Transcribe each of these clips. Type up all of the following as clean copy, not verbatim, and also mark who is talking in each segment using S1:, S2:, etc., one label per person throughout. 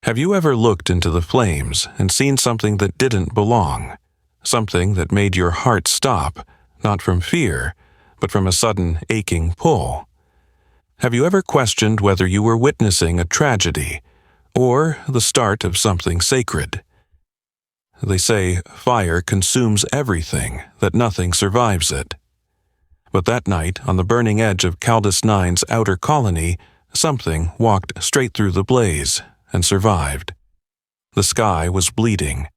S1: Have you ever looked into the flames and seen something that didn't belong? Something that made your heart stop, not from fear, but from a sudden aching pull? Have you ever questioned whether you were witnessing a tragedy or the start of something sacred? They say fire consumes everything, that nothing survives it. But that night, on the burning edge of Caldus 9's outer colony, something walked straight through the blaze and survived. The sky was bleeding.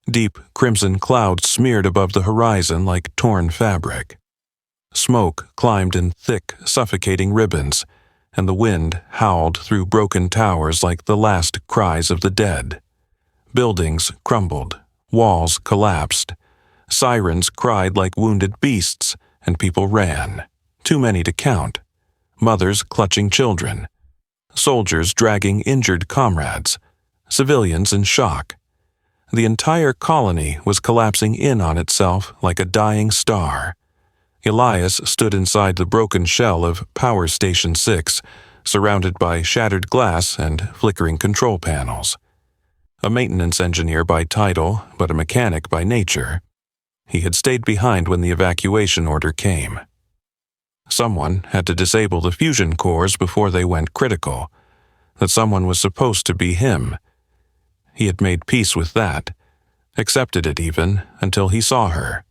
S1: Deep crimson clouds smeared above the horizon like torn fabric. Smoke climbed in thick, suffocating ribbons, and the wind howled through broken towers like the last cries of the dead. Buildings crumbled, walls collapsed, sirens cried like wounded beasts, and people ran, too many to count. Mothers clutching children, soldiers dragging injured comrades, civilians in shock. The entire colony was collapsing in on itself like a dying star. Elias stood inside the broken shell of Power Station 6, surrounded by shattered glass and flickering control panels. A maintenance engineer by title, but a mechanic by nature, he had stayed behind when the evacuation order came. Someone had to disable the fusion cores before they went critical. That someone was supposed to be him. He had made peace with that, accepted it even, until he saw her.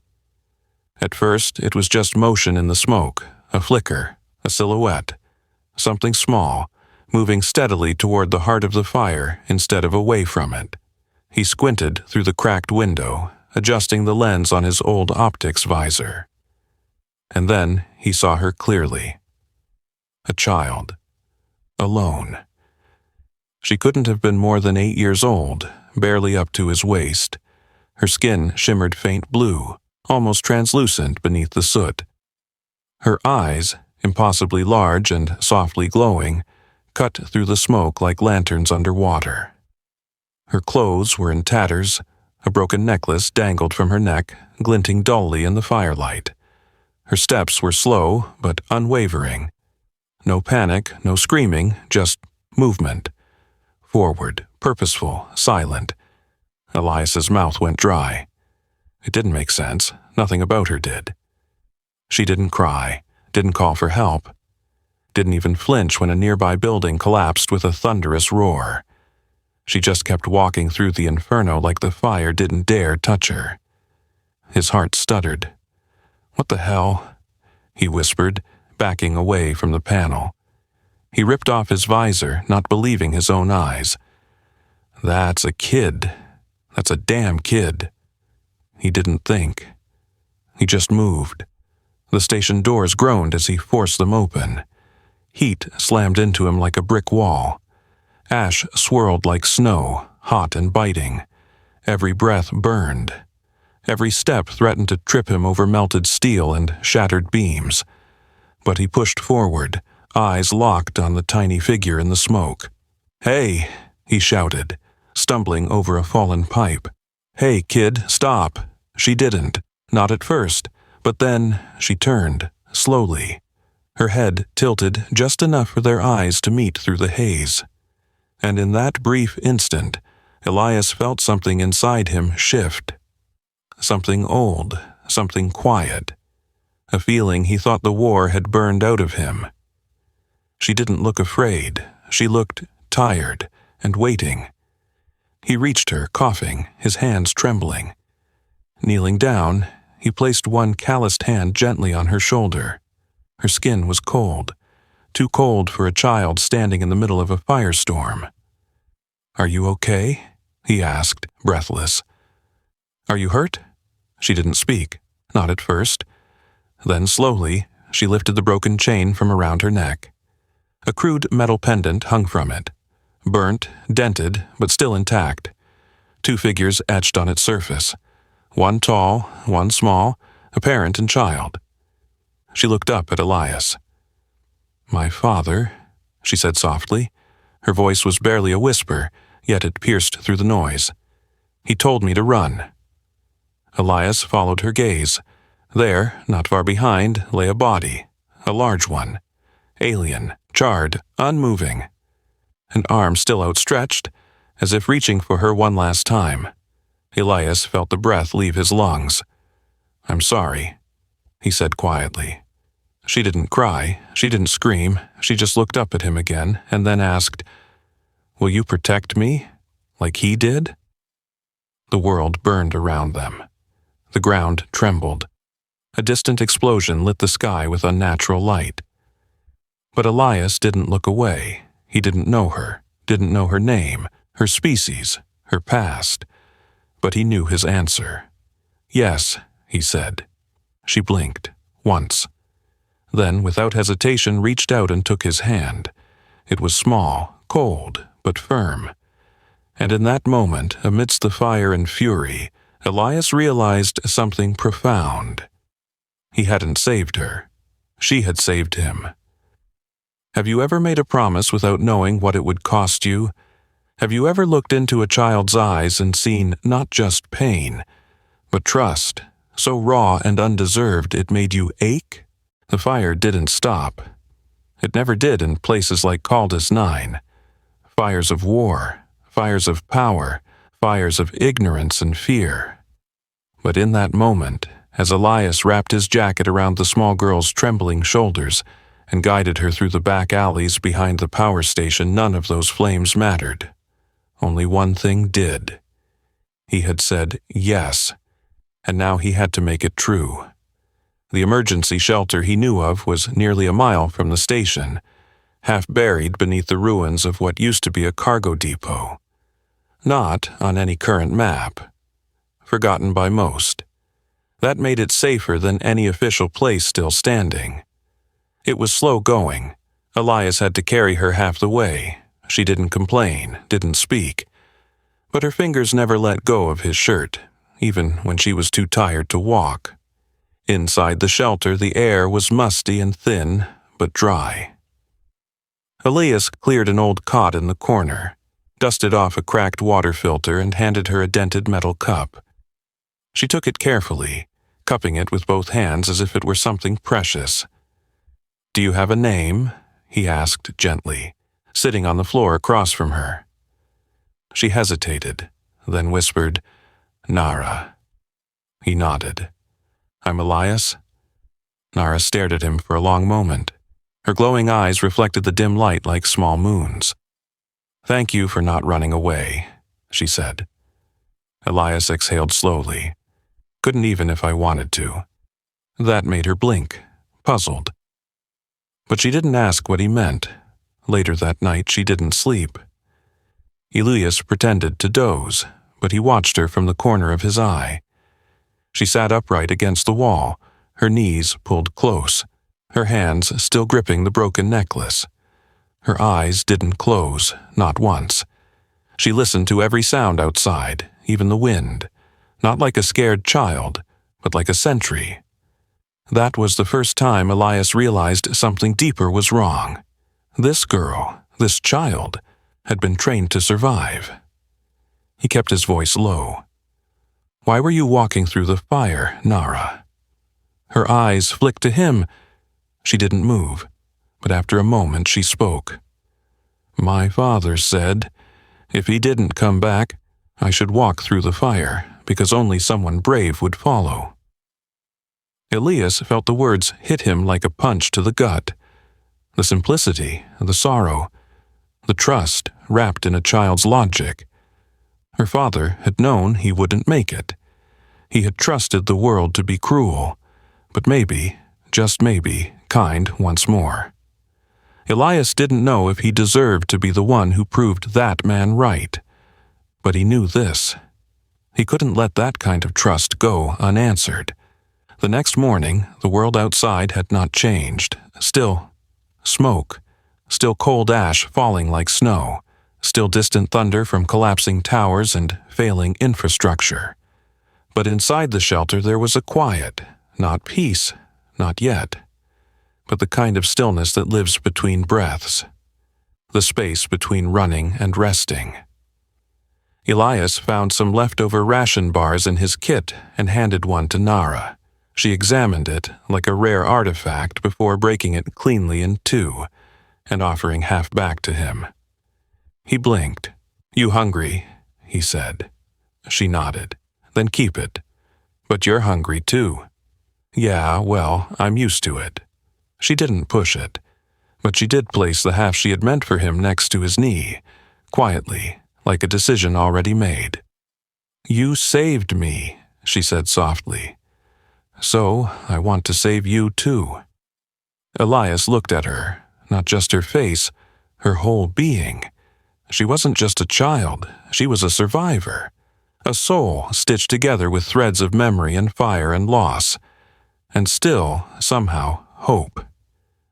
S1: At first, it was just motion in the smoke, a flicker, a silhouette, something small, moving steadily toward the heart of the fire instead of away from it. He squinted through the cracked window, adjusting the lens on his old optics visor. And then he saw her clearly. A child. Alone. She couldn't have been more than 8 years old, barely up to his waist. Her skin shimmered faint blue, almost translucent beneath the soot. Her eyes, impossibly large and softly glowing, cut through the smoke like lanterns underwater. Her clothes were in tatters. A broken necklace dangled from her neck, glinting dully in the firelight. Her steps were slow, but unwavering. No panic, no screaming, just movement. Forward, purposeful, silent. Elias's mouth went dry. It didn't make sense. Nothing about her did. She didn't cry, didn't call for help, didn't even flinch when a nearby building collapsed with a thunderous roar. She just kept walking through the inferno like the fire didn't dare touch her. His heart stuttered. "What the hell?" he whispered, backing away from the panel. He ripped off his visor, not believing his own eyes. That's a kid. That's a damn kid. He didn't think. He just moved. The station doors groaned as he forced them open. Heat slammed into him like a brick wall. Ash swirled like snow, hot and biting. Every breath burned. Every step threatened to trip him over melted steel and shattered beams. But he pushed forward, eyes locked on the tiny figure in the smoke. "Hey!" he shouted, stumbling over a fallen pipe. "Hey, kid, stop!" She didn't, not at first, but then she turned, slowly. Her head tilted just enough for their eyes to meet through the haze. And in that brief instant, Elias felt something inside him shift. Something old, something quiet. A feeling he thought the war had burned out of him. She didn't look afraid. She looked tired and waiting. He reached her, coughing, his hands trembling. Kneeling down, he placed one calloused hand gently on her shoulder. Her skin was cold. Too cold for a child standing in the middle of a firestorm. "Are you okay?" he asked, breathless. "Are you hurt?" She didn't speak, not at first. Then slowly, she lifted the broken chain from around her neck. A crude metal pendant hung from it, burnt, dented, but still intact. 2 figures etched on its surface, one tall, one small, a parent and child. She looked up at Elias. "My father," she said softly. Her voice was barely a whisper, yet it pierced through the noise. "He told me to run." Elias followed her gaze. There, not far behind, lay a body, a large one. Alien, charred, unmoving. An arm still outstretched, as if reaching for her one last time. Elias felt the breath leave his lungs. "I'm sorry," he said quietly. She didn't cry, she didn't scream, she just looked up at him again and then asked, "Will you protect me, like he did?" The world burned around them. The ground trembled. A distant explosion lit the sky with unnatural light. But Elias didn't look away. He didn't know her name, her species, her past. But he knew his answer. "Yes," he said. She blinked, once. Then, without hesitation, reached out and took his hand. It was small, cold, but firm. And in that moment, amidst the fire and fury, Elias realized something profound. He hadn't saved her. She had saved him. Have you ever made a promise without knowing what it would cost you? Have you ever looked into a child's eyes and seen not just pain, but trust, so raw and undeserved it made you ache? The fire didn't stop. It never did in places like Caldus 9. Fires of war, fires of power, fires of ignorance and fear. But in that moment, as Elias wrapped his jacket around the small girl's trembling shoulders and guided her through the back alleys behind the power station, none of those flames mattered. Only one thing did. He had said yes, and now he had to make it true. The emergency shelter he knew of was nearly a mile from the station, half buried beneath the ruins of what used to be a cargo depot. Not on any current map. Forgotten by most. That made it safer than any official place still standing. It was slow going. Elias had to carry her half the way. She didn't complain, didn't speak. But her fingers never let go of his shirt, even when she was too tired to walk. Inside the shelter, the air was musty and thin, but dry. Elias cleared an old cot in the corner, dusted off a cracked water filter, and handed her a dented metal cup. She took it carefully, cupping it with both hands as if it were something precious. "Do you have a name?" he asked gently, sitting on the floor across from her. She hesitated, then whispered, "Nara." He nodded. "I'm Elias?" Nara stared at him for a long moment. Her glowing eyes reflected the dim light like small moons. "Thank you for not running away," she said. Elias exhaled slowly. "Couldn't even if I wanted to." That made her blink, puzzled. But she didn't ask what he meant. Later that night, she didn't sleep. Elias pretended to doze, but he watched her from the corner of his eye. She sat upright against the wall, her knees pulled close, her hands still gripping the broken necklace. Her eyes didn't close, not once. She listened to every sound outside, even the wind, not like a scared child, but like a sentry. That was the first time Elias realized something deeper was wrong. This girl, this child, had been trained to survive. He kept his voice low. "Why were you walking through the fire, Nara?" Her eyes flicked to him. She didn't move, but after a moment she spoke. "My father said, if he didn't come back, I should walk through the fire, because only someone brave would follow." Elias felt the words hit him like a punch to the gut. The simplicity, the sorrow, the trust wrapped in a child's logic. Her father had known he wouldn't make it. He had trusted the world to be cruel, but maybe, just maybe, kind once more. Elias didn't know if he deserved to be the one who proved that man right. But he knew this. He couldn't let that kind of trust go unanswered. The next morning, the world outside had not changed. Still smoke, still cold ash falling like snow, still distant thunder from collapsing towers and failing infrastructure. But inside the shelter there was a quiet, not peace, not yet, but the kind of stillness that lives between breaths, the space between running and resting. Elias found some leftover ration bars in his kit and handed one to Nara. She examined it like a rare artifact before breaking it cleanly in two and offering half back to him. He blinked, "You hungry?" he said. She nodded. "Then keep it. But you're hungry too." "Yeah, well, I'm used to it." She didn't push it, but she did place the half she had meant for him next to his knee, quietly, like a decision already made. "You saved me," she said softly. "So I want to save you too." Elias looked at her, not just her face, her whole being. She wasn't just a child, she was a survivor. A soul stitched together with threads of memory and fire and loss. And still, somehow, hope.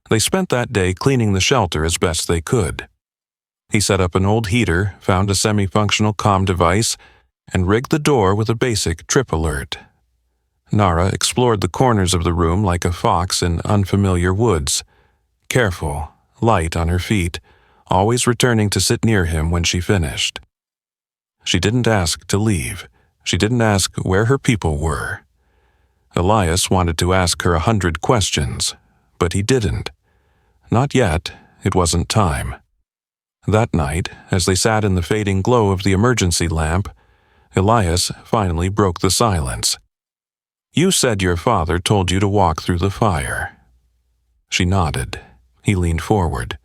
S1: They spent that day cleaning the shelter as best they could. He set up an old heater, found a semi-functional comm device, and rigged the door with a basic trip alert. Nara explored the corners of the room like a fox in unfamiliar woods. Careful, light on her feet, always returning to sit near him when she finished. She didn't ask to leave. She didn't ask where her people were. Elias wanted to ask her 100 questions, but he didn't. Not yet. It wasn't time. That night, as they sat in the fading glow of the emergency lamp, Elias finally broke the silence. "You said your father told you to walk through the fire." She nodded. He leaned forward.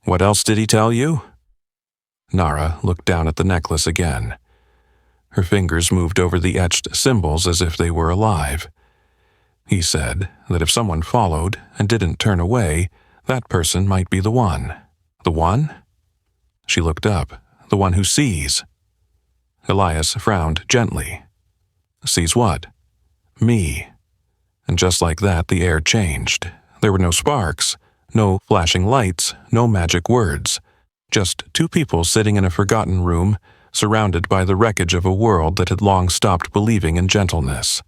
S1: "What else did he tell you?" Nara looked down at the necklace again. Her fingers moved over the etched symbols as if they were alive. "He said that if someone followed and didn't turn away, that person might be the one." "The one?" She looked up. "The one who sees." Elias frowned gently. "Sees what?" "Me." And just like that, the air changed. There were no sparks, no flashing lights, no magic words. Just two people sitting in a forgotten room, surrounded by the wreckage of a world that had long stopped believing in gentleness.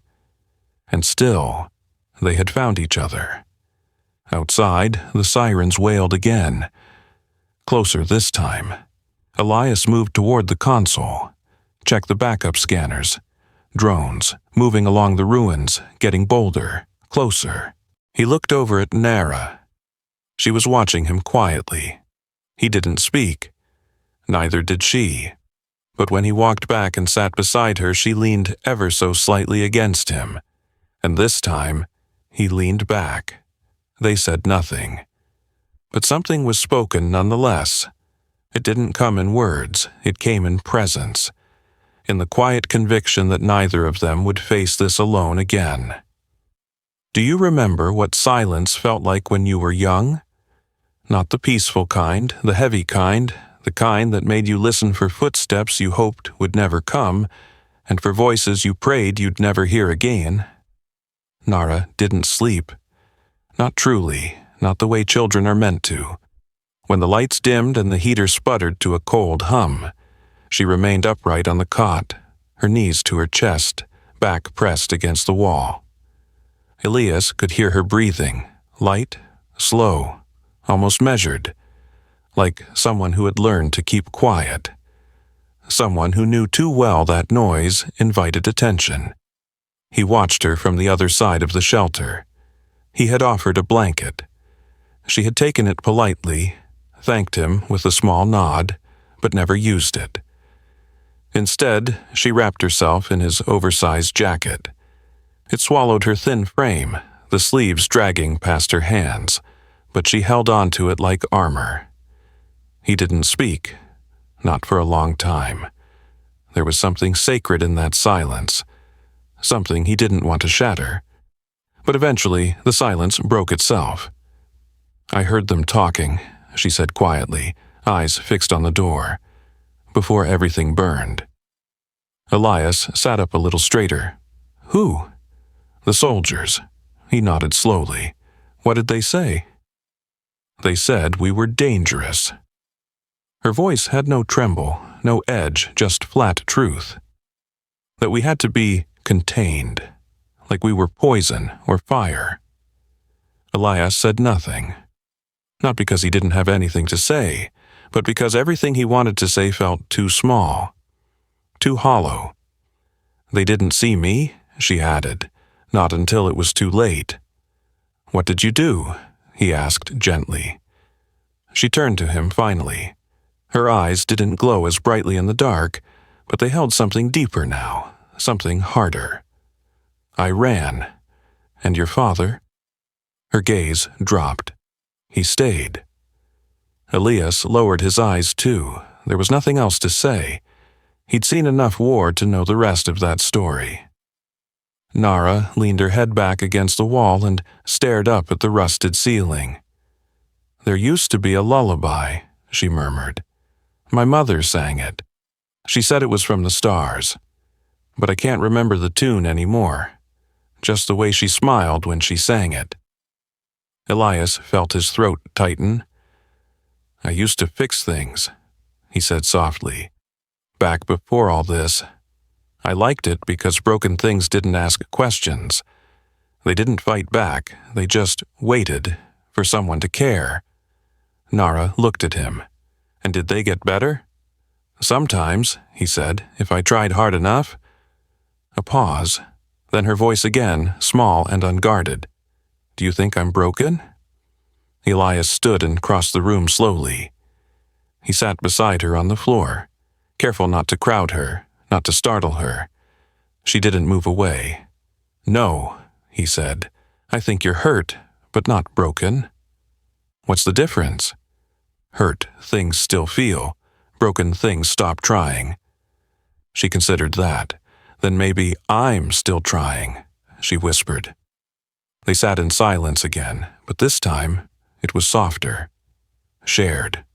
S1: And still, they had found each other. Outside, the sirens wailed again. Closer this time. Elias moved toward the console. Checked the backup scanners. Drones, moving along the ruins, getting bolder, closer. He looked over at Nara. She was watching him quietly. He didn't speak. Neither did she. But when he walked back and sat beside her, she leaned ever so slightly against him. And this time, he leaned back. They said nothing. But something was spoken nonetheless. It didn't come in words, it came in presence, in the quiet conviction that neither of them would face this alone again. "Do you remember what silence felt like when you were young? Not the peaceful kind, the heavy kind, the kind that made you listen for footsteps you hoped would never come, and for voices you prayed you'd never hear again." Nara didn't sleep. Not truly, not the way children are meant to. When the lights dimmed and the heater sputtered to a cold hum, she remained upright on the cot, her knees to her chest, back pressed against the wall. Elias could hear her breathing, light, slow, almost measured, like someone who had learned to keep quiet. Someone who knew too well that noise invited attention. He watched her from the other side of the shelter. He had offered a blanket. She had taken it politely, thanked him with a small nod, but never used it. Instead, she wrapped herself in his oversized jacket. It swallowed her thin frame, the sleeves dragging past her hands, but she held on to it like armor. He didn't speak, not for a long time. There was something sacred in that silence, something he didn't want to shatter. But eventually, the silence broke itself. "I heard them talking," she said quietly, eyes fixed on the door, "before everything burned." Elias sat up a little straighter. "Who?" "The soldiers." He nodded slowly. "What did they say?" "They said we were dangerous." Her voice had no tremble, no edge, just flat truth. That we had to be contained, like we were poison or fire. Elias said nothing. Not because he didn't have anything to say, but because everything he wanted to say felt too small, too hollow. "They didn't see me," she added, "not until it was too late." "What did you do?" he asked gently. She turned to him finally. Her eyes didn't glow as brightly in the dark, but they held something deeper now, something harder. I ran. And your father? Her gaze dropped. He stayed. Elias lowered his eyes too. There was nothing else to say. He'd seen enough war to know the rest of that story. Nara leaned her head back against the wall and stared up at the rusted ceiling. There used to be a lullaby, she murmured. My mother sang it. She said it was from the stars. But I can't remember the tune anymore. Just the way she smiled when she sang it. Elias felt his throat tighten. I used to fix things, he said softly. Back before all this. I liked it because broken things didn't ask questions. They didn't fight back, they just waited for someone to care. Nara looked at him. And did they get better? Sometimes, he said, if I tried hard enough. A pause, then her voice again, small and unguarded. Do you think I'm broken? Elias stood and crossed the room slowly. He sat beside her on the floor, careful not to crowd her, not to startle her. She didn't move away. No, he said, I think you're hurt, but not broken. What's the difference? Hurt things still feel, broken things stop trying. She considered that. Then maybe I'm still trying, she whispered. They sat in silence again, but this time it was softer. Shared.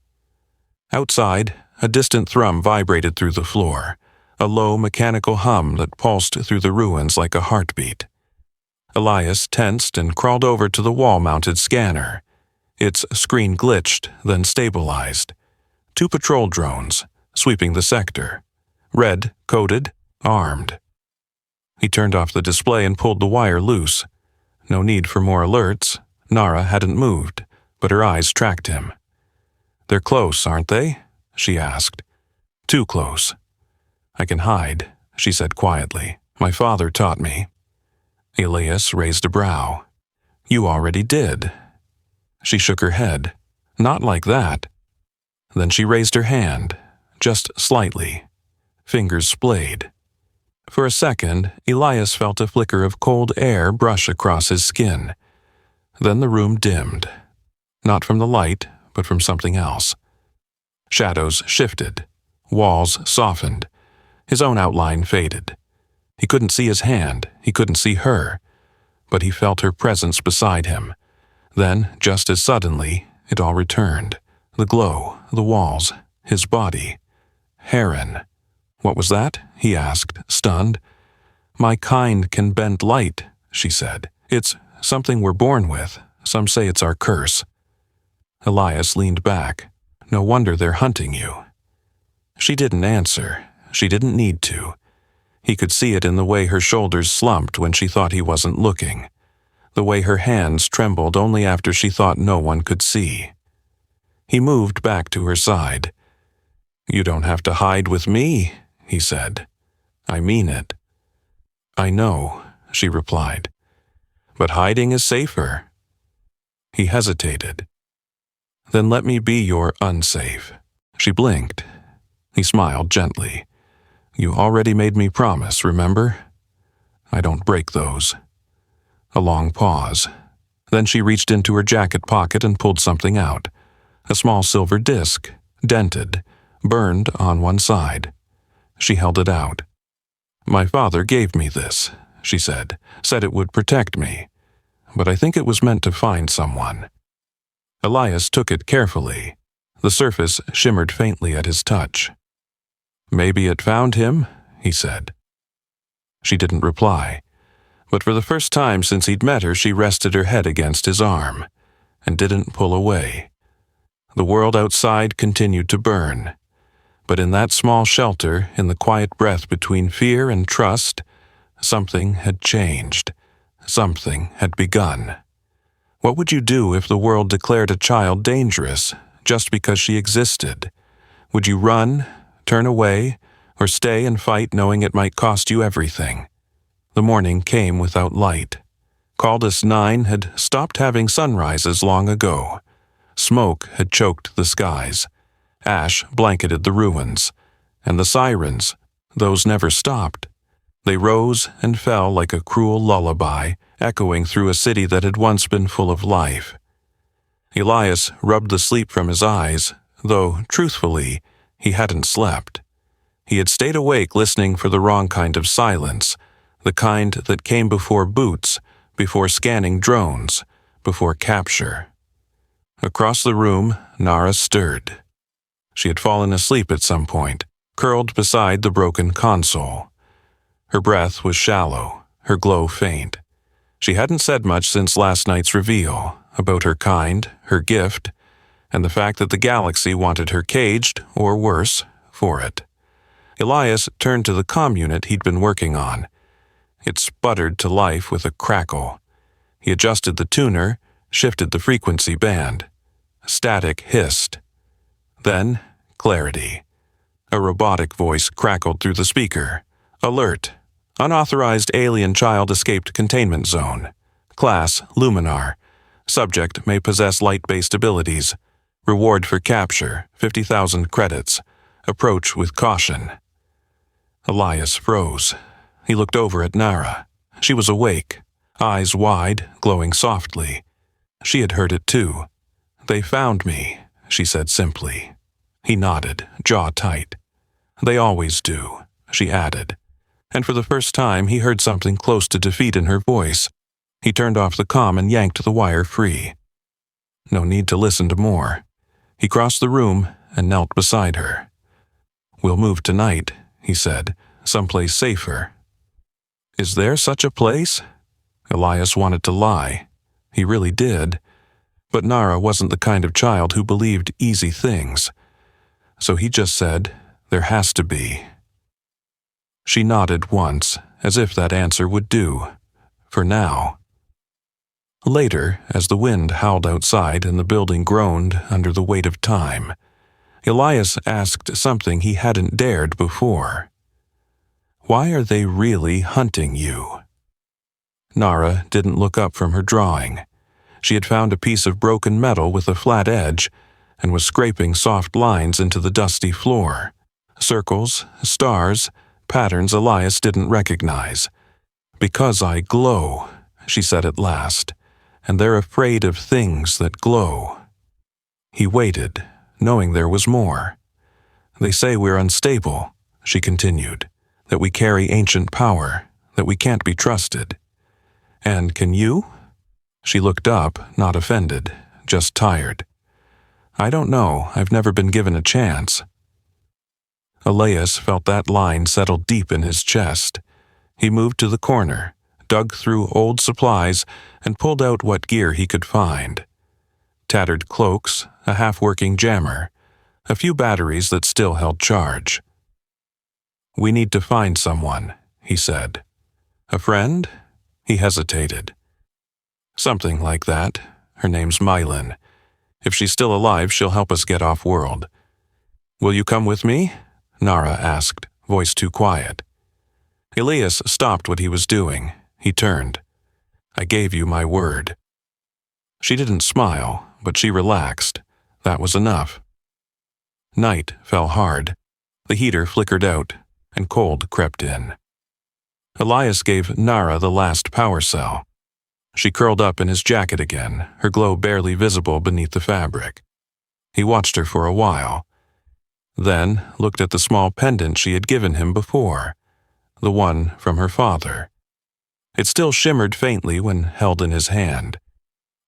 S1: Outside, a distant thrum vibrated through the floor, a low mechanical hum that pulsed through the ruins like a heartbeat. Elias tensed and crawled over to the wall-mounted scanner. Its screen glitched, then stabilized. 2 patrol drones, sweeping the sector. Red, coded, armed. He turned off the display and pulled the wire loose. No need for more alerts. Nara hadn't moved, but her eyes tracked him. They're close, aren't they? She asked. Too close. I can hide, she said quietly. My father taught me. Elias raised a brow. You already did. She shook her head. Not like that. Then she raised her hand, just slightly. Fingers splayed. For a second, Elias felt a flicker of cold air brush across his skin. Then the room dimmed. Not from the light, but from something else. Shadows shifted. Walls softened. His own outline faded. He couldn't see his hand. He couldn't see her. But he felt her presence beside him. Then, just as suddenly, it all returned. The glow, the walls, his body. Heron. What was that? He asked, stunned. My kind can bend light, she said. It's something we're born with. Some say it's our curse. Elias leaned back. No wonder they're hunting you. She didn't answer. She didn't need to. He could see it in the way her shoulders slumped when she thought he wasn't looking. The way her hands trembled only after she thought no one could see. He moved back to her side. You don't have to hide with me, he said. I mean it. I know, she replied. But hiding is safer. He hesitated. Then let me be your unsafe. She blinked. He smiled gently. You already made me promise, remember? I don't break those. A long pause. Then she reached into her jacket pocket and pulled something out. A small silver disc, dented, burned on one side. She held it out. My father gave me this, she said it would protect me. But I think it was meant to find someone. Elias took it carefully. The surface shimmered faintly at his touch. Maybe it found him, he said. She didn't reply. But for the first time since he'd met her, she rested her head against his arm and didn't pull away. The world outside continued to burn. But in that small shelter, in the quiet breath between fear and trust, something had changed. Something had begun. What would you do if the world declared a child dangerous just because she existed? Would you run, turn away, or stay and fight knowing it might cost you everything? The morning came without light. Caldas 9 had stopped having sunrises long ago. Smoke had choked the skies. Ash blanketed the ruins, and the sirens, those never stopped. They rose and fell like a cruel lullaby, echoing through a city that had once been full of life. Elias rubbed the sleep from his eyes, though, truthfully, he hadn't slept. He had stayed awake listening for the wrong kind of silence, the kind that came before boots, before scanning drones, before capture. Across the room, Nara stirred. She had fallen asleep at some point, curled beside the broken console. Her breath was shallow, her glow faint. She hadn't said much since last night's reveal, about her kind, her gift, and the fact that the galaxy wanted her caged, or worse, for it. Elias turned to the comm unit he'd been working on. It sputtered to life with a crackle. He adjusted the tuner, shifted the frequency band. Static hissed. Then, clarity. A robotic voice crackled through the speaker. Alert. Unauthorized alien child escaped containment zone. Class, Luminar. Subject may possess light-based abilities. Reward for capture, 50,000 credits. Approach with caution. Elias froze. He looked over at Nara. She was awake, eyes wide, glowing softly. She had heard it too. They found me, she said simply. He nodded, jaw tight. They always do, she added. And for the first time he heard something close to defeat in her voice. He turned off the comm and yanked the wire free. No need to listen to more. He crossed the room and knelt beside her. We'll move tonight, he said, someplace safer. Is there such a place? Elias wanted to lie. He really did. But Nara wasn't the kind of child who believed easy things. So he just said, there has to be. She nodded once, as if that answer would do. For now. Later, as the wind howled outside and the building groaned under the weight of time, Elias asked something he hadn't dared before. Why are they really hunting you? Nara didn't look up from her drawing. She had found a piece of broken metal with a flat edge and was scraping soft lines into the dusty floor. Circles, stars, patterns Elias didn't recognize. Because I glow, she said at last, and they're afraid of things that glow. He waited, knowing there was more. They say we're unstable, she continued, that we carry ancient power, that we can't be trusted. And can you? She looked up, not offended, just tired. I don't know, I've never been given a chance. Elias felt that line settle deep in his chest. He moved to the corner, dug through old supplies, and pulled out what gear he could find. Tattered cloaks, a half-working jammer, a few batteries that still held charge. We need to find someone, he said. A friend? He hesitated. Something like that. Her name's Mylin. If she's still alive, she'll help us get off-world. Will you come with me? Nara asked, voice too quiet. Elias stopped what he was doing. He turned. I gave you my word. She didn't smile, but she relaxed. That was enough. Night fell hard. The heater flickered out, and cold crept in. Elias gave Nara the last power cell. She curled up in his jacket again, her glow barely visible beneath the fabric. He watched her for a while, then looked at the small pendant she had given him before, the one from her father. It still shimmered faintly when held in his hand.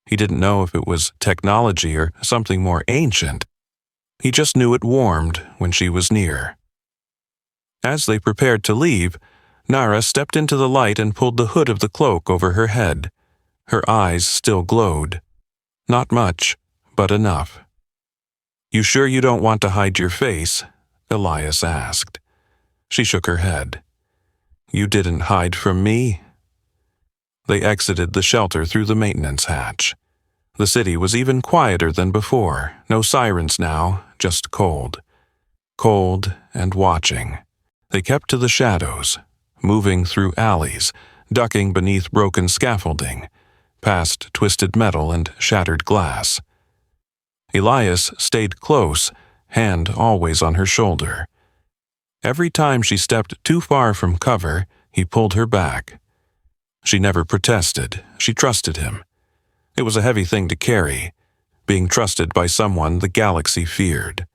S1: He didn't know if it was technology or something more ancient. He just knew it warmed when she was near. As they prepared to leave, Nara stepped into the light and pulled the hood of the cloak over her head. Her eyes still glowed. Not much, but enough. You sure you don't want to hide your face? Elias asked. She shook her head. You didn't hide from me? They exited the shelter through the maintenance hatch. The city was even quieter than before. No sirens now, just cold. Cold and watching. They kept to the shadows, moving through alleys, ducking beneath broken scaffolding, past twisted metal and shattered glass. Elias stayed close, hand always on her shoulder. Every time she stepped too far from cover, he pulled her back. She never protested. She trusted him. It was a heavy thing to carry, being trusted by someone the galaxy feared.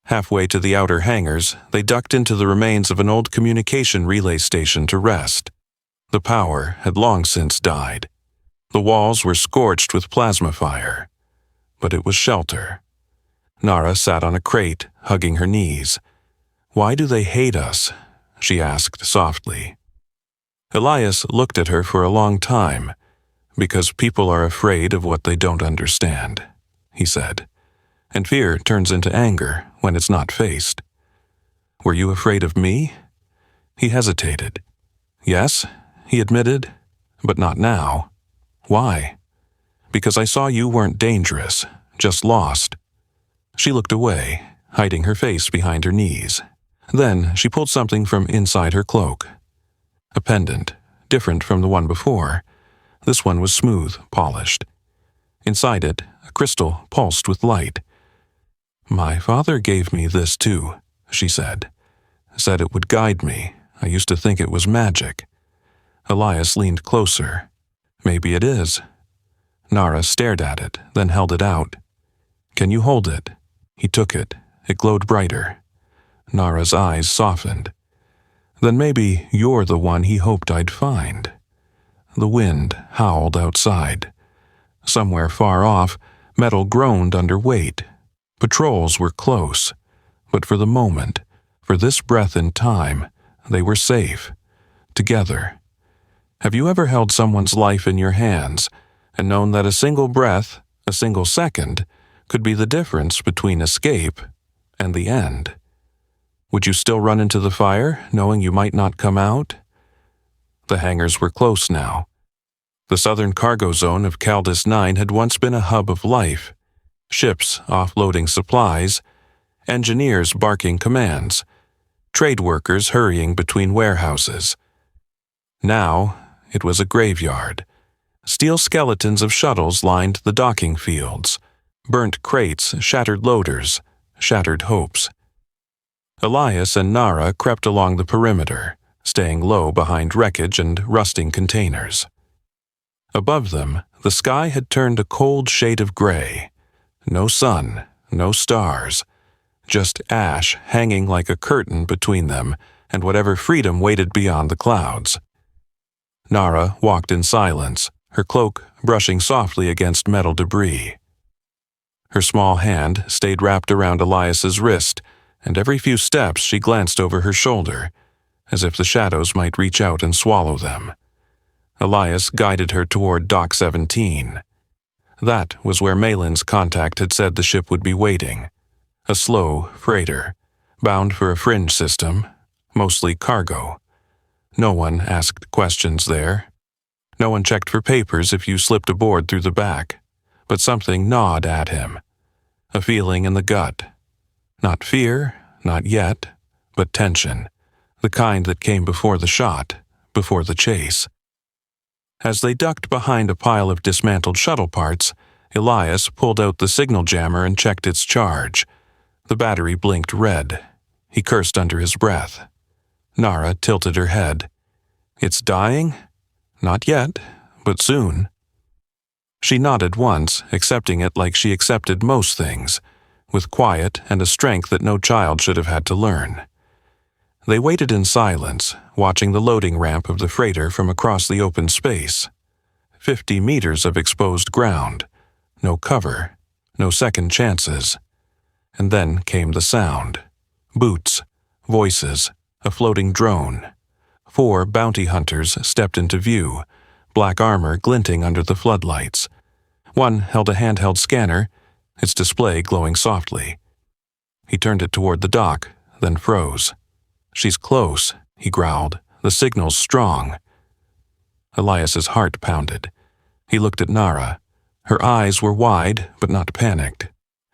S1: Halfway to the outer hangars, they ducked into the remains of an old communication relay station to rest. The power had long since died. The walls were scorched with plasma fire, but it was shelter. Nara sat on a crate, hugging her knees. "Why do they hate us?" she asked softly. Elias looked at her for a long time. "Because people are afraid of what they don't understand," he said. "And fear turns into anger when it's not faced." "Were you afraid of me?" He hesitated. "Yes," he admitted, "but not now." "Why?" "Because I saw you weren't dangerous, just lost." She looked away, hiding her face behind her knees. Then she pulled something from inside her cloak. A pendant, different from the one before. This one was smooth, polished. Inside it, a crystal pulsed with light. "My father gave me this too," she said. "Said it would guide me. I used to think it was magic." Elias leaned closer. "Maybe it is." Nara stared at it, then held it out. "Can you hold it?" He took it. It glowed brighter. Nara's eyes softened. "Then maybe you're the one he hoped I'd find." The wind howled outside. Somewhere far off, metal groaned under weight. Patrols were close, but for the moment, for this breath in time, they were safe. Together. Have you ever held someone's life in your hands and known that a single breath, a single second, could be the difference between escape and the end? Would you still run into the fire, knowing you might not come out? The hangars were close now. The southern cargo zone of Caldus 9 had once been a hub of life. Ships offloading supplies, engineers barking commands, trade workers hurrying between warehouses. Now, it was a graveyard. Steel skeletons of shuttles lined the docking fields. Burnt crates, shattered loaders, shattered hopes. Elias and Nara crept along the perimeter, staying low behind wreckage and rusting containers. Above them, the sky had turned a cold shade of gray. No sun, no stars, just ash hanging like a curtain between them and whatever freedom waited beyond the clouds. Nara walked in silence, her cloak brushing softly against metal debris. Her small hand stayed wrapped around Elias's wrist, and every few steps she glanced over her shoulder, as if the shadows might reach out and swallow them. Elias guided her toward Dock 17. That was where Malin's contact had said the ship would be waiting. A slow freighter, bound for a fringe system, mostly cargo. No one asked questions there. No one checked for papers if you slipped aboard through the back, but something gnawed at him. A feeling in the gut. Not fear, not yet, but tension, the kind that came before the shot, before the chase. As they ducked behind a pile of dismantled shuttle parts, Elias pulled out the signal jammer and checked its charge. The battery blinked red. He cursed under his breath. Nara tilted her head. "It's dying? Not yet, but soon." She nodded once, accepting it like she accepted most things, with quiet and a strength that no child should have had to learn. They waited in silence, watching the loading ramp of the freighter from across the open space. 50 meters of exposed ground. No cover, no second chances. And then came the sound. Boots, voices, a floating drone. 4 bounty hunters stepped into view, black armor glinting under the floodlights. One held a handheld scanner, its display glowing softly. He turned it toward the dock, then froze. "She's close," he growled. "The signal's strong." Elias's heart pounded. He looked at Nara. Her eyes were wide, but not panicked.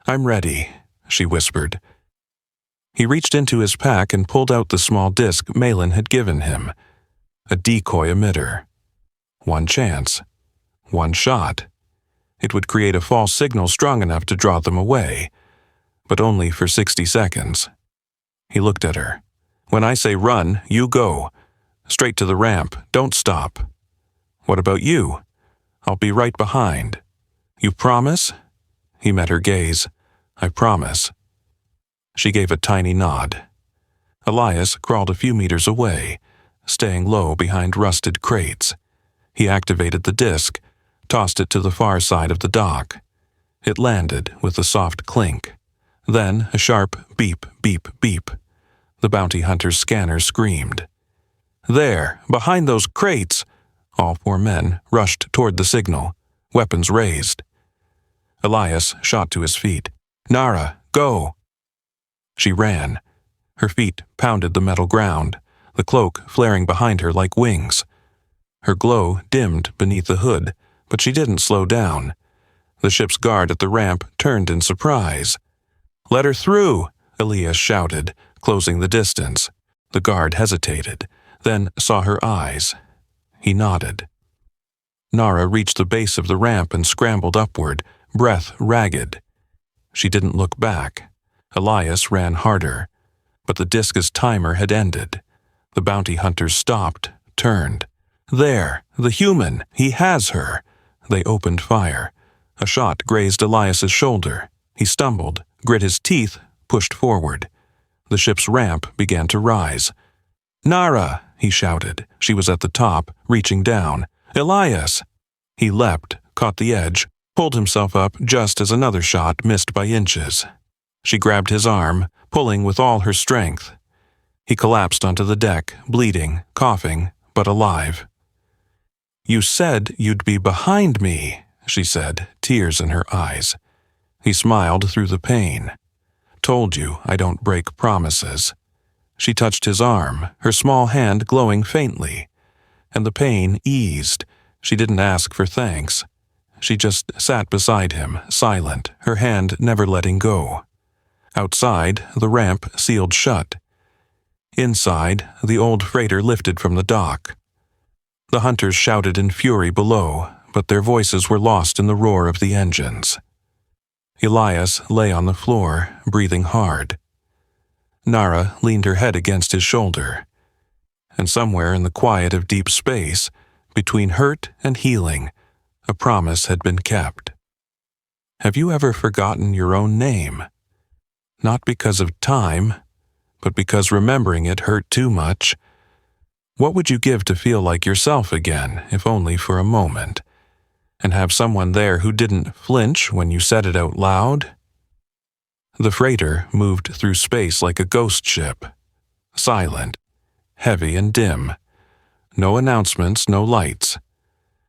S1: "I'm ready," she whispered. He reached into his pack and pulled out the small disc Malin had given him. A decoy emitter. One chance. One shot. It would create a false signal strong enough to draw them away. but only for 60 seconds. He looked at her. "When I say run, you go. Straight to the ramp, don't stop." "What about you?" "I'll be right behind." "You promise?" He met her gaze. "I promise." She gave a tiny nod. Elias crawled a few meters away, staying low behind rusted crates. He activated the disc, tossed it to the far side of the dock. It landed with a soft clink. Then a sharp beep, beep, beep. The bounty hunter's scanner screamed. "There, behind those crates!" All four men rushed toward the signal, weapons raised. Elias shot to his feet. "Nara, go!" She ran. Her feet pounded the metal ground, the cloak flaring behind her like wings. Her glow dimmed beneath the hood, but she didn't slow down. The ship's guard at the ramp turned in surprise. "Let her through!" Elias shouted, closing the distance. The guard hesitated, then saw her eyes. He nodded. Nara reached the base of the ramp and scrambled upward, breath ragged. She didn't look back. Elias ran harder, but the disc's timer had ended. The bounty hunters stopped, turned. "There, the human! He has her!" They opened fire. A shot grazed Elias's shoulder. He stumbled, grit his teeth, pushed forward. The ship's ramp began to rise. "Nara!" he shouted. She was at the top, reaching down. "Elias!" He leapt, caught the edge, pulled himself up just as another shot missed by inches. She grabbed his arm, pulling with all her strength. He collapsed onto the deck, bleeding, coughing, but alive. "You said you'd be behind me," she said, tears in her eyes. He smiled through the pain. "Told you I don't break promises." She touched his arm, her small hand glowing faintly. And the pain eased. She didn't ask for thanks. She just sat beside him, silent, her hand never letting go. Outside, the ramp sealed shut. Inside, the old freighter lifted from the dock. The hunters shouted in fury below, but their voices were lost in the roar of the engines. Elias lay on the floor, breathing hard. Nara leaned her head against his shoulder. And somewhere in the quiet of deep space, between hurt and healing, a promise had been kept. Have you ever forgotten your own name? Not because of time, but because remembering it hurt too much. What would you give to feel like yourself again, if only for a moment? And have someone there who didn't flinch when you said it out loud? The freighter moved through space like a ghost ship. Silent, heavy and dim. No announcements, no lights.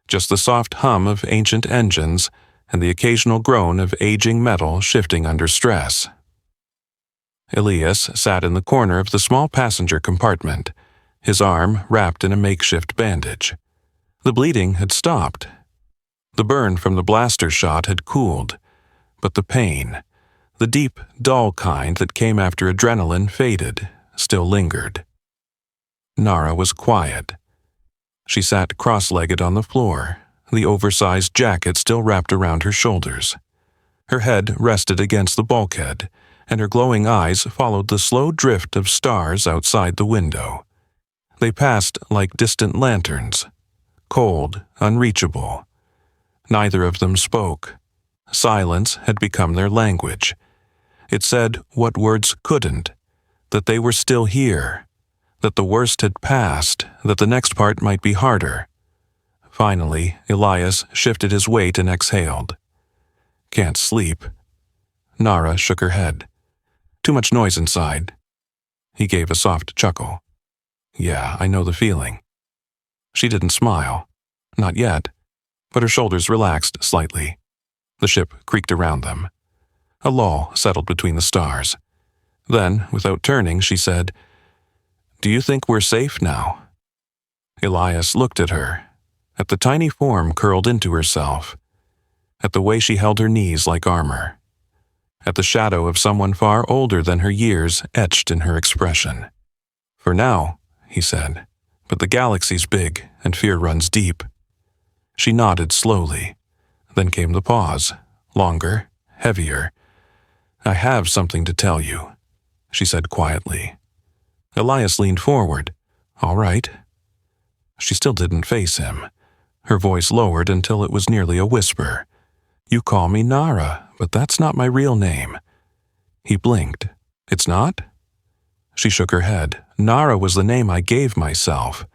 S1: Just the soft hum of ancient engines and the occasional groan of aging metal shifting under stress. Elias sat in the corner of the small passenger compartment, his arm wrapped in a makeshift bandage. The bleeding had stopped. The burn from the blaster shot had cooled, but the pain, the deep, dull kind that came after adrenaline faded, still lingered. Nara was quiet. She sat cross-legged on the floor, the oversized jacket still wrapped around her shoulders. Her head rested against the bulkhead, and her glowing eyes followed the slow drift of stars outside the window. They passed like distant lanterns, cold, unreachable. Neither of them spoke. Silence had become their language. It said what words couldn't, that they were still here, that the worst had passed, that the next part might be harder. Finally, Elias shifted his weight and exhaled. "Can't sleep." Nara shook her head. "Too much noise inside." He gave a soft chuckle. "Yeah, I know the feeling." She didn't smile. Not yet, but her shoulders relaxed slightly. The ship creaked around them. A lull settled between the stars. Then, without turning, she said, "Do you think we're safe now?" Elias looked at her, at the tiny form curled into herself, at the way she held her knees like armor, at the shadow of someone far older than her years etched in her expression. "For now," he said, "but the galaxy's big and fear runs deep." She nodded slowly. Then came the pause, longer, heavier. I have something to tell you, she said quietly. Elias leaned forward. All right. She still didn't face him. Her voice lowered until it was nearly a whisper. You call me Nara, but that's not my real name. He blinked. It's not? She shook her head. Nara was the name I gave myself.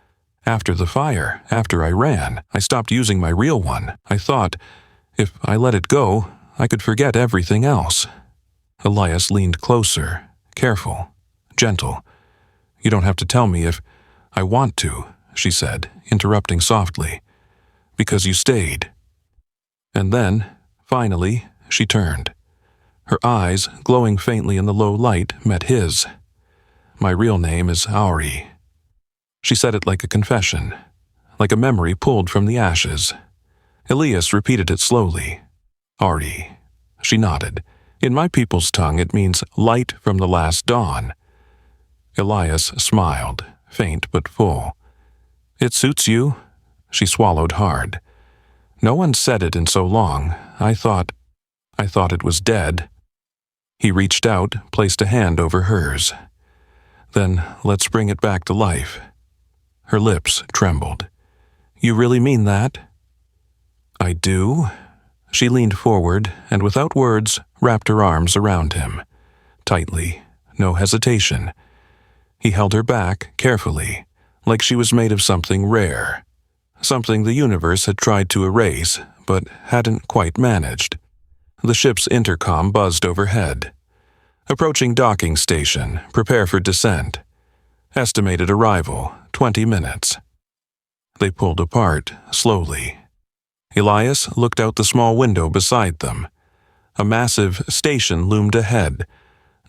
S1: After the fire, after I ran, I stopped using my real one. I thought, if I let it go, I could forget everything else. Elias leaned closer, careful, gentle. You don't have to tell me if I want to, she said, interrupting softly. Because you stayed. And then, finally, she turned. Her eyes, glowing faintly in the low light, met his. My real name is Auri. She said it like a confession, like a memory pulled from the ashes. Elias repeated it slowly. Auri. She nodded. In my people's tongue, it means light from the last dawn. Elias smiled, faint but full. It suits you? She swallowed hard. No one said it in so long. I thought it was dead. He reached out, placed a hand over hers. Then let's bring it back to life. Her lips trembled. You really mean that? I do. She leaned forward and without words wrapped her arms around him. Tightly, no hesitation. He held her back carefully, like she was made of something rare. Something the universe had tried to erase, but hadn't quite managed. The ship's intercom buzzed overhead. Approaching docking station, prepare for descent. Estimated arrival, 20 minutes. They pulled apart, slowly. Elias looked out the small window beside them. A massive station loomed ahead.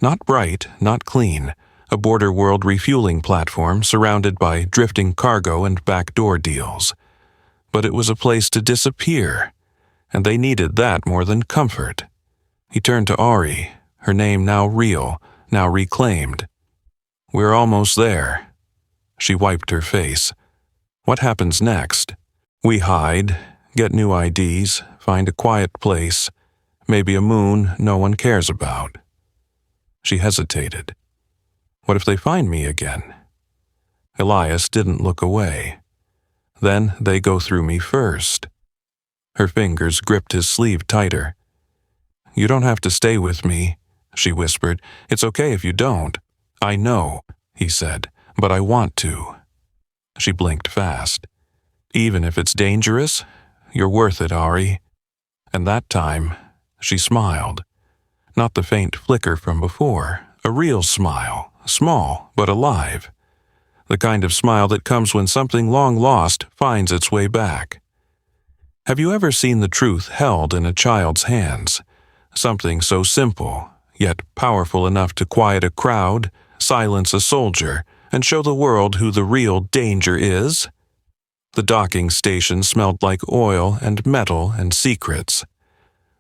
S1: Not bright, not clean, a border world refueling platform surrounded by drifting cargo and backdoor deals. But it was a place to disappear, and they needed that more than comfort. He turned to Auri, her name now real, now reclaimed. We're almost there. She wiped her face. What happens next? We hide, get new IDs, find a quiet place, maybe a moon no one cares about. She hesitated. What if they find me again? Elias didn't look away. Then they go through me first. Her fingers gripped his sleeve tighter. You don't have to stay with me, she whispered. It's okay if you don't. I know, he said, but I want to. She blinked fast. Even if it's dangerous, you're worth it, Auri. And that time, she smiled. Not the faint flicker from before, a real smile, small but alive. The kind of smile that comes when something long lost finds its way back. Have you ever seen the truth held in a child's hands? Something so simple, yet powerful enough to quiet a crowd, silence a soldier, and show the world who the real danger is? The docking station smelled like oil and metal and secrets.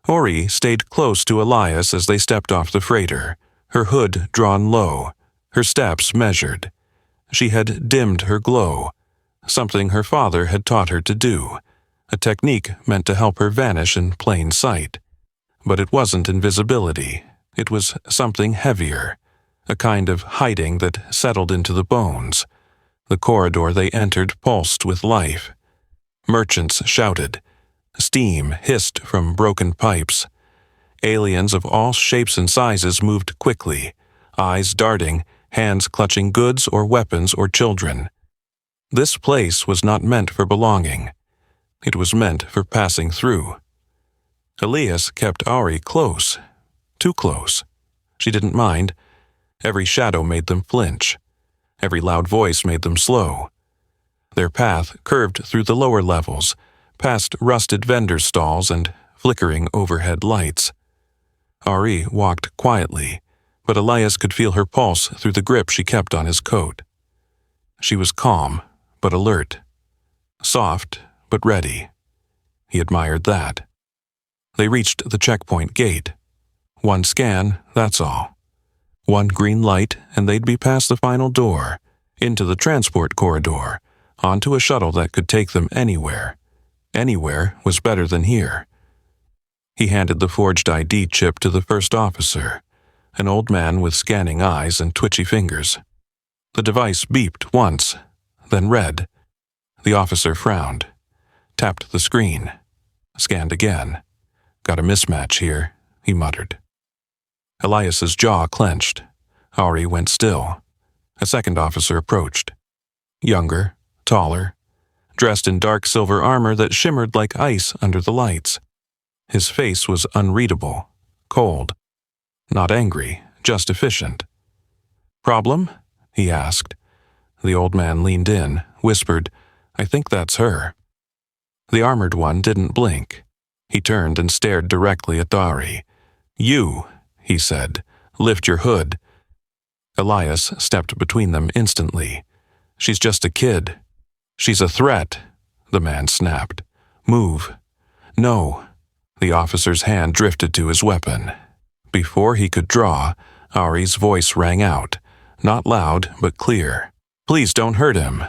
S1: Auri stayed close to Elias as they stepped off the freighter, her hood drawn low, her steps measured. She had dimmed her glow, something her father had taught her to do, a technique meant to help her vanish in plain sight. But it wasn't invisibility. It was something heavier, a kind of hiding that settled into the bones. The corridor they entered pulsed with life. Merchants shouted. Steam hissed from broken pipes. Aliens of all shapes and sizes moved quickly, eyes darting, hands clutching goods or weapons or children. This place was not meant for belonging. It was meant for passing through. Elias kept Auri close, too close. She didn't mind. Every shadow made them flinch. Every loud voice made them slow. Their path curved through the lower levels, past rusted vendor stalls and flickering overhead lights. Auri walked quietly, but Elias could feel her pulse through the grip she kept on his coat. She was calm, but alert. Soft, but ready. He admired that. They reached the checkpoint gate. One scan, that's all. One green light, and they'd be past the final door, into the transport corridor, onto a shuttle that could take them anywhere. Anywhere was better than here. He handed the forged ID chip to the first officer, an old man with scanning eyes and twitchy fingers. The device beeped once, then read. The officer frowned, tapped the screen, scanned again. Got a mismatch here, he muttered. Elias's jaw clenched. Ari went still. A second officer approached. Younger, taller, dressed in dark silver armor that shimmered like ice under the lights. His face was unreadable, cold. Not angry, just efficient. "Problem?" he asked. The old man leaned in, whispered, "I think that's her." The armored one didn't blink. He turned and stared directly at Dari. "You," he said, "lift your hood." Elias stepped between them instantly. "She's just a kid." "She's a threat," the man snapped. "Move." "No." The officer's hand drifted to his weapon. Before he could draw, Ari's voice rang out, not loud but clear. "Please don't hurt him."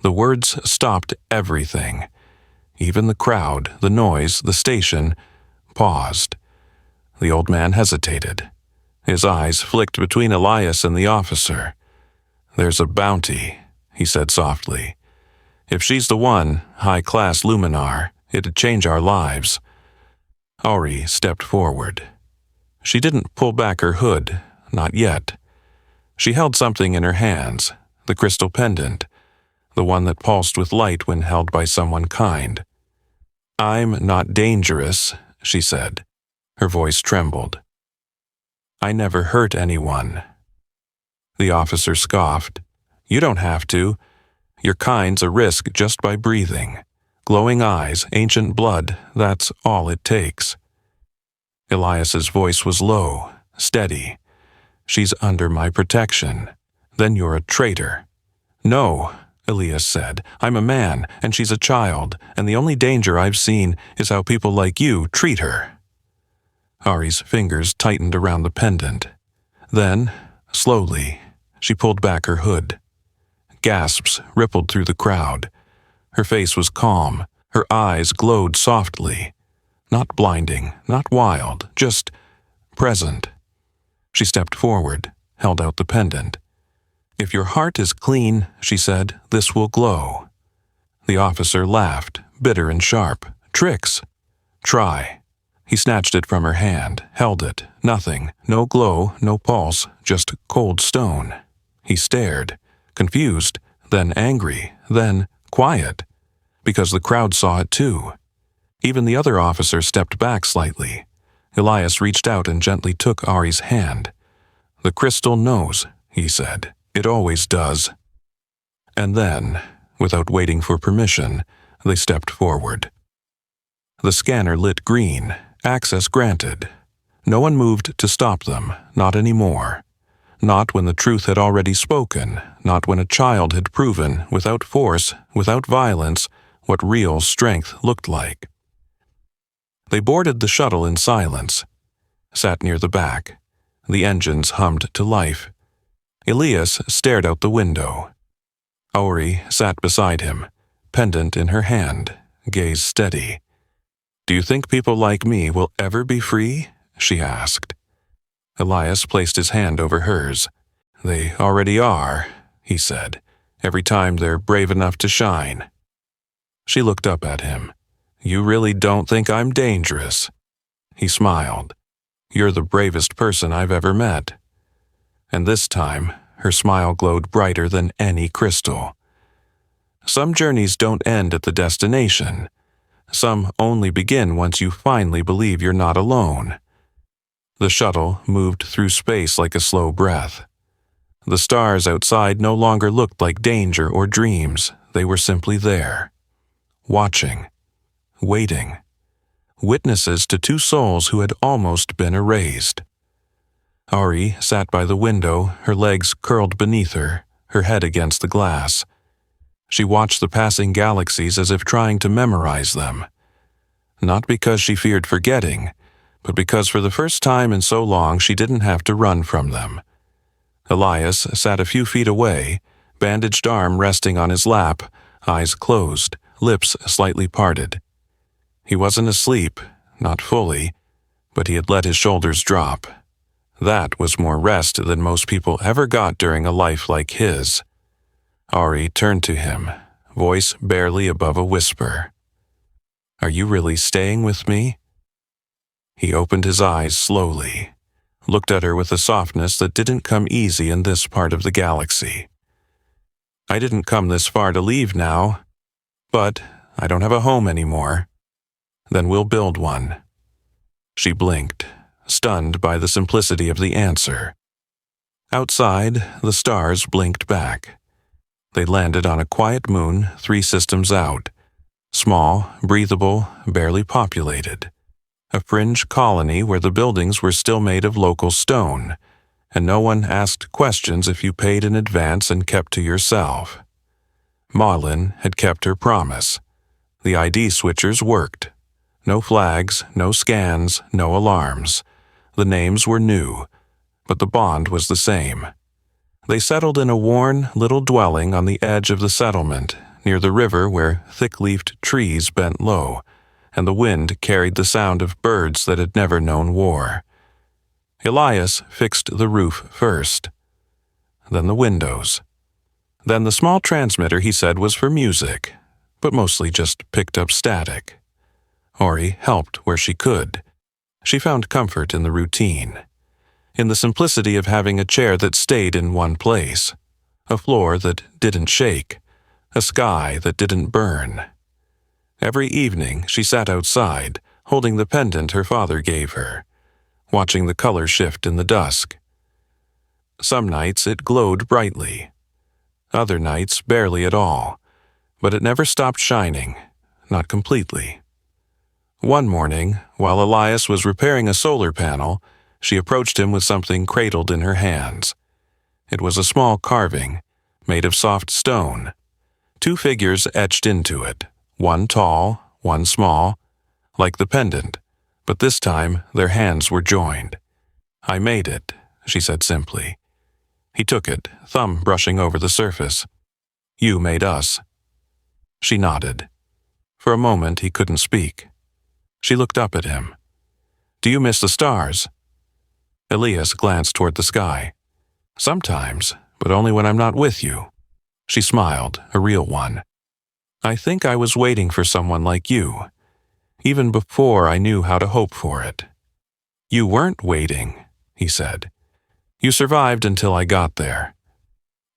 S1: The words stopped everything. Even the crowd, the noise, the station, paused. The old man hesitated. His eyes flicked between Elias and the officer. "There's a bounty," he said softly. "If she's the one, high-class Luminar, it'd change our lives." Ari stepped forward. She didn't pull back her hood, not yet. She held something in her hands, the crystal pendant, the one that pulsed with light when held by someone kind. "I'm not dangerous," she said. Her voice trembled. "I never hurt anyone." The officer scoffed. "You don't have to. Your kind's a risk just by breathing. Glowing eyes, ancient blood, that's all it takes." Elias's voice was low, steady. "She's under my protection. Then you're a traitor." "No," Elias said. "I'm a man, and she's a child, and the only danger I've seen is how people like you treat her." Ari's fingers tightened around the pendant. Then, slowly, she pulled back her hood. Gasps rippled through the crowd. Her face was calm. Her eyes glowed softly. Not blinding, not wild, just present. She stepped forward, held out the pendant. "If your heart is clean," she said, "this will glow." The officer laughed, bitter and sharp. "Tricks." "Try." He snatched it from her hand, held it. Nothing. No glow, no pulse, just cold stone. He stared, confused, then angry, then quiet, because the crowd saw it too. Even the other officer stepped back slightly. Elias reached out and gently took Ari's hand. "The crystal knows," he said. "It always does." And then, without waiting for permission, they stepped forward. The scanner lit green, access granted. No one moved to stop them, not anymore. Not when the truth had already spoken, not when a child had proven, without force, without violence, what real strength looked like. They boarded the shuttle in silence, sat near the back. The engines hummed to life. Elias stared out the window. Ori sat beside him, pendant in her hand, gaze steady. "Do you think people like me will ever be free?" she asked. Elias placed his hand over hers. "They already are," he said, "every time they're brave enough to shine." She looked up at him. "You really don't think I'm dangerous?" He smiled. "You're the bravest person I've ever met." And this time, her smile glowed brighter than any crystal. Some journeys don't end at the destination. Some only begin once you finally believe you're not alone. The shuttle moved through space like a slow breath. The stars outside no longer looked like danger or dreams. They were simply there, watching, waiting, witnesses to two souls who had almost been erased. Ari sat by the window, her legs curled beneath her, her head against the glass. She watched the passing galaxies as if trying to memorize them. Not because she feared forgetting, but because for the first time in so long she didn't have to run from them. Elias sat a few feet away, bandaged arm resting on his lap, eyes closed, lips slightly parted. He wasn't asleep, not fully, but he had let his shoulders drop. That was more rest than most people ever got during a life like his. Ari turned to him, voice barely above a whisper. "Are you really staying with me?" He opened his eyes slowly, looked at her with a softness that didn't come easy in this part of the galaxy. "I didn't come this far to leave now, but I don't have a home anymore. Then we'll build one." She blinked, stunned by the simplicity of the answer. Outside, the stars blinked back. They landed on a quiet moon 3 systems out, small, breathable, barely populated. A fringe colony where the buildings were still made of local stone, and no one asked questions if you paid in advance and kept to yourself. Marlin had kept her promise. The ID switchers worked. No flags, no scans, no alarms. The names were new, but the bond was the same. They settled in a worn little dwelling on the edge of the settlement, near the river where thick-leafed trees bent low, and the wind carried the sound of birds that had never known war. Elias fixed the roof first, then the windows. Then the small transmitter he said was for music, but mostly just picked up static. Ori helped where she could. She found comfort in the routine, in the simplicity of having a chair that stayed in one place, a floor that didn't shake, a sky that didn't burn. Every evening she sat outside, holding the pendant her father gave her, watching the color shift in the dusk. Some nights it glowed brightly, other nights barely at all, but it never stopped shining, not completely. One morning, while Elias was repairing a solar panel, she approached him with something cradled in her hands. It was a small carving, made of soft stone, 2 figures etched into it, one tall, one small, like the pendant, but this time their hands were joined. "I made it," she said simply. He took it, thumb brushing over the surface. "You made us." She nodded. For a moment he couldn't speak. She looked up at him. "Do you miss the stars?" Elias glanced toward the sky. "Sometimes, but only when I'm not with you." She smiled, a real one. "I think I was waiting for someone like you, even before I knew how to hope for it." "You weren't waiting," he said. "You survived until I got there."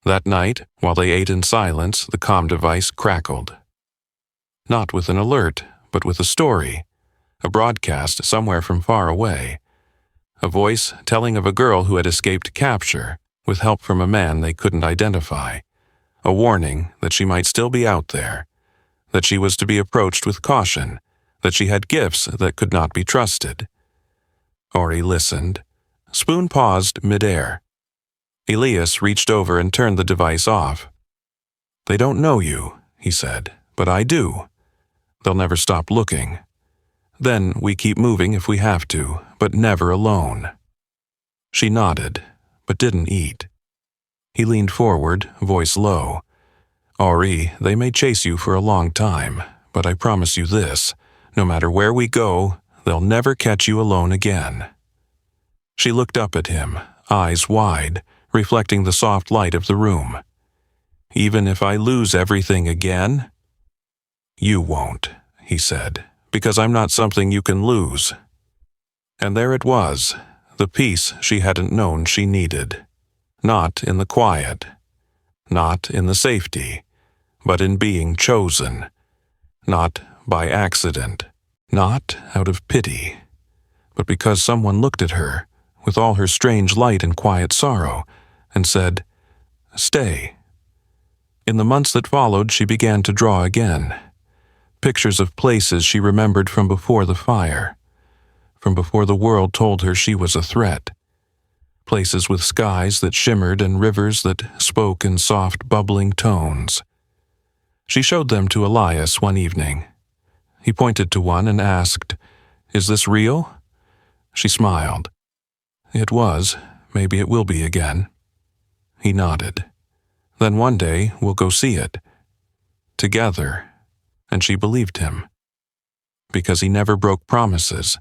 S1: That night, while they ate in silence, the comm device crackled. Not with an alert, but with a story, a broadcast somewhere from far away. A voice telling of a girl who had escaped capture, with help from a man they couldn't identify. A warning that she might still be out there, that she was to be approached with caution, that she had gifts that could not be trusted. Ori listened. Spoon paused midair. Elias reached over and turned the device off. "They don't know you," he said, "but I do. They'll never stop looking. Then we keep moving if we have to, but never alone." She nodded, but didn't eat. He leaned forward, voice low. "Ori, they may chase you for a long time, but I promise you this, no matter where we go, they'll never catch you alone again." She looked up at him, eyes wide, reflecting the soft light of the room. "Even if I lose everything again?" "You won't," he said, "because I'm not something you can lose." And there it was, the peace she hadn't known she needed. Not in the quiet, not in the safety, but in being chosen. Not by accident, not out of pity, but because someone looked at her, with all her strange light and quiet sorrow, and said, "Stay." In the months that followed, she began to draw again. Pictures of places she remembered from before the fire, from before the world told her she was a threat. Places with skies that shimmered and rivers that spoke in soft, bubbling tones. She showed them to Elias one evening. He pointed to one and asked, "Is this real?" She smiled. "It was. Maybe it will be again." He nodded. "Then one day we'll go see it. Together." And she believed him. Because he never broke promises.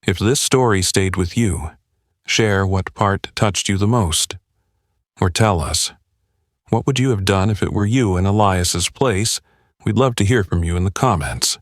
S1: If this story stayed with you, Share what part touched you the most. Or tell us, what would you have done if it were you in Elias's place? We'd love to hear from you in the comments.